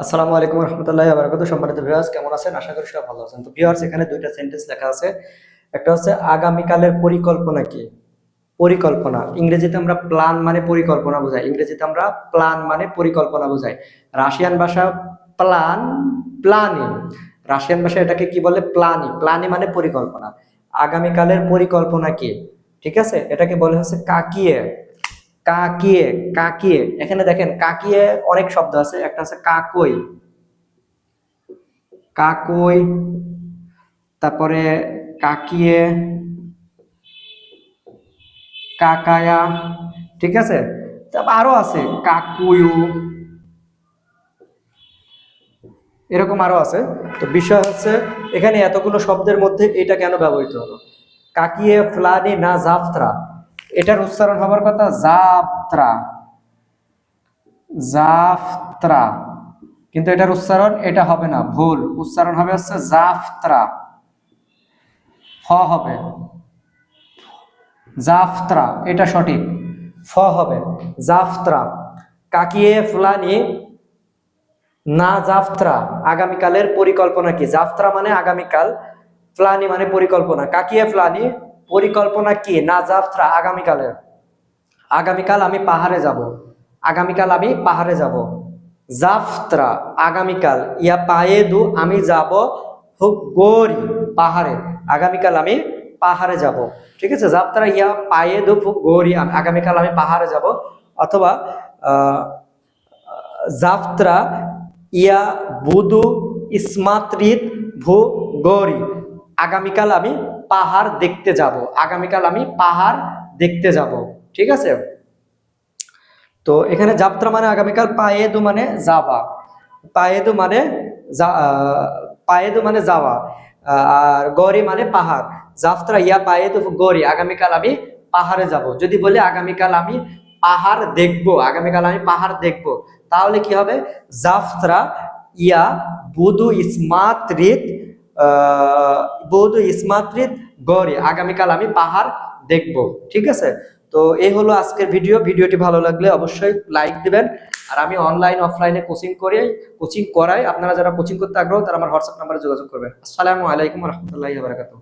আসসালামু আলাইকুম রহমতুল্লাহি ওয়া বারাকাতুহু। সম্মানিত ভিউয়ার্স, কেমন আছেন? আশা করি সবাই ভালো আছেন। তো ভিউয়ার্স, এখানে দুইটা সেন্টেন্স লেখা আছে। একটা হচ্ছে আগামীকালের পরিকল্পনা কি? পরিকল্পনা ইংরেজিতে আমরা প্ল্যান মানে পরিকল্পনা বোঝাই। ইংরেজিতে আমরা প্ল্যান মানে পরিকল্পনা বোঝাই। রাশিয়ান ভাষা প্ল্যান, প্ল্যানিং। রাশিয়ান ভাষা এটাকে কি বলে? প্ল্যানি। প্ল্যানি মানে পরিকল্পনা। আগামীকালের পরিকল্পনা কি? ঠিক আছে, এটাকে বলে হচ্ছে কাকিয়ে। কাকিয়ে, কাকিয়ে। এখানে দেখেন কাকিয়ে অনেক শব্দ আছে। একটা আছে কাকই, কাকই, তারপরে কাকিয়ে, কাকায়া, ঠিক আছে। তারপর আরো আছে কাকুয়ু, এরকম আরো আছে। তো বিষয় হচ্ছে এখানে এতগুলো শব্দের মধ্যে এটা কেন ব্যবহৃত হলো? কাকিয়ে ফ্লানি না জাফত্রা, এটার উচ্চারণ হবার কথা জাফত্রা, জাফত্রা, কিন্তু এটার উচ্চারণ এটা হবে না, ভুল উচ্চারণ হবে হচ্ছে জাফত্রা। ফ হবে জাফত্রা, এটা সঠিক। ফ হবে জাফত্রা। কাকিয়ে ফুলানি না জাফত্রা, আগামীকালের পরিকল্পনা কি? জাফত্রা মানে আগামীকাল, ফ্লানি মানে পরিকল্পনা। কাকিয়ে ফ্লানি, পরিকল্পনা কি? না জাফত্রা, আগামীকালের। আগামীকাল আমি পাহাড়ে যাব, আগামীকাল আমি পাহাড়ে যাব। জাফত্রা আগামীকাল, ইয়া পায়ে দু আমি যাব, গৌরি পাহাড়ে, আগামীকাল আমি পাহাড়ে যাব। ঠিক আছে, যাত্রা ইয়া পায়ে দু গৌরি, আগামীকাল আমি পাহাড়ে যাব। অথবা যাত্রা ইয়া বুধু ইসমাত্রিত ভু গৌরি, আগামীকাল আমি পাহাড় দেখতে যাব, আগামীকাল আমি পাহাড় দেখতে যাব। ঠিক আছে, তো এখানে যাত্রা মানে আগামীকাল, পায়েদু মানে যাওয়া, পায়েদু মানে পায়েদু মানে যাওয়া, আর গৌরি মানে পাহাড়। যাত্রা ইয়া পায়েদু গৌরি, আগামীকাল আমি পাহাড়ে যাব। যদি বলি আগামীকাল আমি পাহাড় দেখব, আগামীকাল আমি পাহাড় দেখব, তাহলে কি হবে? যাত্রা ইয়া বুধু ইসমাত্রিত, বুধু ইসমাত্রিত গৌরি, আগামীকাল আমি পাহাড় দেখব। ঠিক আছে, তো এই হলো আজকের ভিডিও। ভিডিওটি ভালো লাগলে অবশ্যই লাইক দিবেন। আর আমি অনলাইন অফলাইনে কোচিং করাই। আপনারা যারা কোচিং করতে আগ্রহ তারা আমার হোয়াটসঅ্যাপ নাম্বারে যোগাযোগ করবেন। আসসালামু আলাইকুম রহমতুল্লাহি ওয়া বারাকাতুহু।